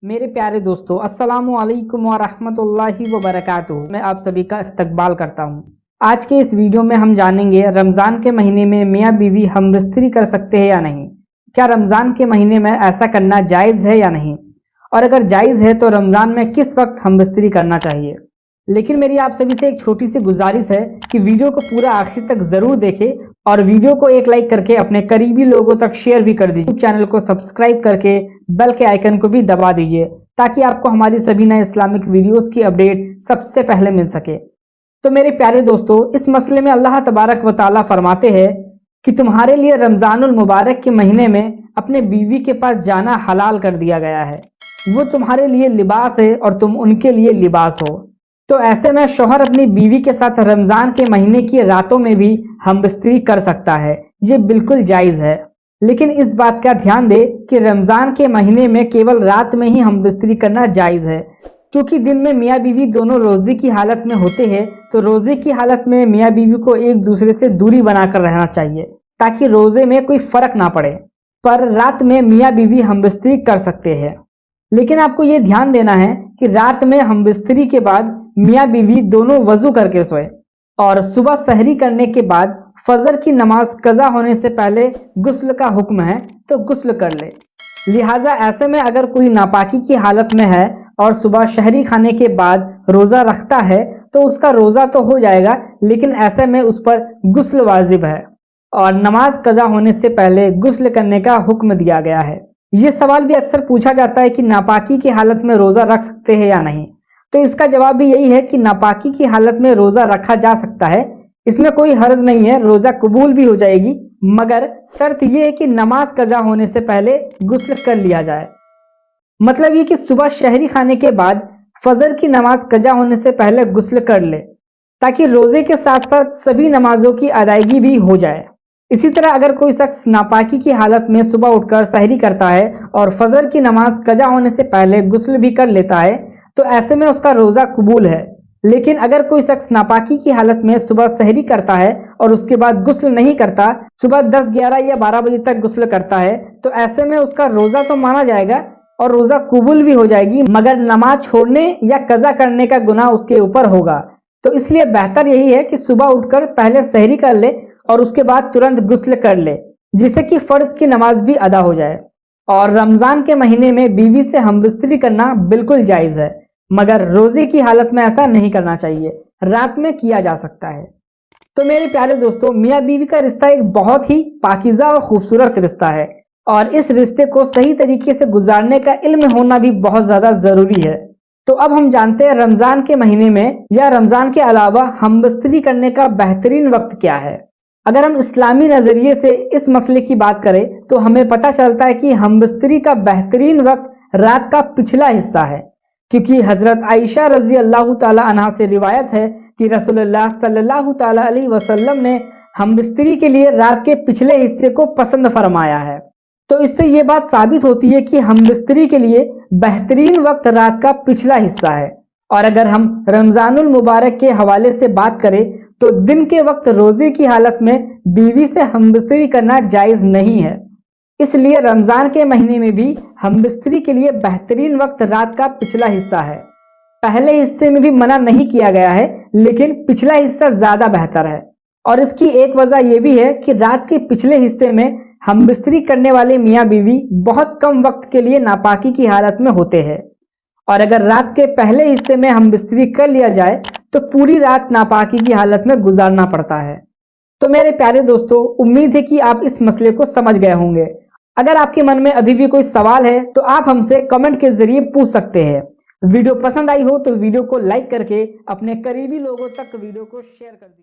मेरे प्यारे दोस्तों, अस्सलामु अलैकुम व रहमतुल्लाहि व बरकातुहू। मैं आप सभी का इस्तकबाल करता हूँ। आज के इस वीडियो में हम जानेंगे रमज़ान के महीने में मियाँ बीवी हम बिस्तरी कर सकते हैं या नहीं। क्या रमज़ान के महीने में ऐसा करना जायज़ है या नहीं, और अगर जायज़ है तो रमज़ान में किस वक्त हम बिस्तरी करना चाहिए। लेकिन मेरी आप सभी से एक छोटी सी गुजारिश है कि वीडियो को पूरा आखिर तक ज़रूर देखें और वीडियो को एक लाइक करके अपने करीबी लोगों तक शेयर भी कर दीजिए। चैनल को सब्सक्राइब करके बेल के आइकन को भी दबा दीजिए ताकि आपको हमारी सभी नए इस्लामिक वीडियोस की अपडेट सबसे पहले मिल सके। तो मेरे प्यारे दोस्तों, इस मसले में अल्लाह तबारक व तआला फरमाते हैं कि तुम्हारे लिए रमज़ानुल मुबारक के महीने में अपने बीवी के पास जाना हलाल कर दिया गया है। वो तुम्हारे लिए लिबास है और तुम उनके लिए लिबास हो। तो ऐसे में शौहर अपनी बीवी के साथ रमज़ान के महीने की रातों में भी हमबिस्तरी कर सकता है। ये बिल्कुल जायज़ है। लेकिन इस बात का ध्यान दे कि रमज़ान के महीने में केवल रात में ही हमबिस्तरी करना जायज़ है, क्योंकि दिन में मियाँ बीवी दोनों रोज़े की हालत में होते हैं। तो रोज़े की हालत में मियाँ बीवी को एक दूसरे से दूरी बनाकर रहना चाहिए ताकि रोज़े में कोई फ़र्क ना पड़े। पर रात में मियाँ बीवी हमबिस्तरी कर सकते हैं। लेकिन आपको ये ध्यान देना है कि रात में हमबिस्तरी के बाद मियाँ बीवी दोनों वज़ू करके सोए और सुबह सहरी करने के बाद फजर की नमाज कज़ा होने से पहले गुस्ल का हुक्म है तो गुस्ल कर ले। लिहाजा ऐसे में अगर कोई नापाकी की हालत में है और सुबह शहरी खाने के बाद रोज़ा रखता है तो उसका रोज़ा तो हो जाएगा, लेकिन ऐसे में उस पर गुस्ल वाजिब है और नमाज कज़ा होने से पहले गुस्ल करने का हुक्म दिया गया है। ये सवाल भी अक्सर पूछा जाता है कि नापाकी की हालत में रोज़ा रख सकते हैं या नहीं। तो इसका जवाब भी यही है कि नापाकी की हालत में रोज़ा रखा जा सकता है। इसमें कोई हर्ज नहीं है, रोज़ा कबूल भी हो जाएगी, मगर शर्त यह है कि नमाज कज़ा होने से पहले गुस्ल कर लिया जाए। मतलब ये कि सुबह शहरी खाने के बाद फजर की नमाज कज़ा होने से पहले गुस्ल कर ले, ताकि रोज़े के साथ साथ सभी नमाजों की अदायगी भी हो जाए। इसी तरह अगर कोई शख्स नापाकी की हालत में सुबह उठकर सहरी करता है और फजर की नमाज कज़ा होने से पहले गुस्ल भी कर लेता है तो ऐसे में उसका रोज़ा कबूल है। लेकिन अगर कोई शख्स नापाकी की हालत में सुबह सहरी करता है और उसके बाद गुस्ल नहीं करता, सुबह 10, 11 या 12 बजे तक गुस्ल करता है, तो ऐसे में उसका रोज़ा तो माना जाएगा और रोज़ा कबूल भी हो जाएगी, मगर नमाज छोड़ने या कज़ा करने का गुनाह उसके ऊपर होगा। तो इसलिए बेहतर यही है कि सुबह उठकर पहले सहरी कर ले और उसके बाद तुरंत गुस्ल कर ले, जिससे कि फ़र्ज की नमाज भी अदा हो जाए। और रमज़ान के महीने में बीवी से हमबिस्तरी करना बिल्कुल जायज़ है, मगर रोज़े की हालत में ऐसा नहीं करना चाहिए, रात में किया जा सकता है। तो मेरे प्यारे दोस्तों, मियाँ बीवी का रिश्ता एक बहुत ही पाकीज़ा और खूबसूरत रिश्ता है और इस रिश्ते को सही तरीके से गुजारने का इल्म होना भी बहुत ज़्यादा ज़रूरी है। तो अब हम जानते हैं रमज़ान के महीने में या रमज़ान के अलावा हमबिस्तरी करने का बेहतरीन वक्त क्या है। अगर हम इस्लामी नज़रिए से इस मसले की बात करें तो हमें पता चलता है कि हमबिस्तरी का बेहतरीन वक्त रात का पिछला हिस्सा है, क्योंकि हज़रत आयशा रज़ी अल्लाह ताला अन्हा से रिवायत है कि रसूलुल्लाह सल्लल्लाहु ताला अलैहि वसल्लम ने हमबिस्तरी के लिए रात के पिछले हिस्से को पसंद फरमाया है। तो इससे ये बात साबित होती है कि हमबिस्तरी के लिए बेहतरीन वक्त रात का पिछला हिस्सा है। और अगर हम रमज़ानुल मुबारक के हवाले से बात करें तो दिन के वक्त रोज़े की हालत में बीवी से हमबिस्तरी करना जायज़ नहीं है। इसलिए रमज़ान के महीने में भी हमबिस्तरी के लिए बेहतरीन वक्त रात का पिछला हिस्सा है। पहले हिस्से में भी मना नहीं किया गया है, लेकिन पिछला हिस्सा ज़्यादा बेहतर है। और इसकी एक वजह यह भी है कि रात के पिछले हिस्से में हमबिस्तरी करने वाले मियाँ बीवी बहुत कम वक्त के लिए नापाकी की हालत में होते हैं, और अगर रात के पहले हिस्से में हमबिस्तरी कर लिया जाए तो पूरी रात नापाकी की हालत में गुजारना पड़ता है। तो मेरे प्यारे दोस्तों, उम्मीद है कि आप इस मसले को समझ गए होंगे। अगर आपके मन में अभी भी कोई सवाल है तो आप हमसे कमेंट के जरिए पूछ सकते हैं। वीडियो पसंद आई हो तो वीडियो को लाइक करके अपने करीबी लोगों तक वीडियो को शेयर कर दीजिए।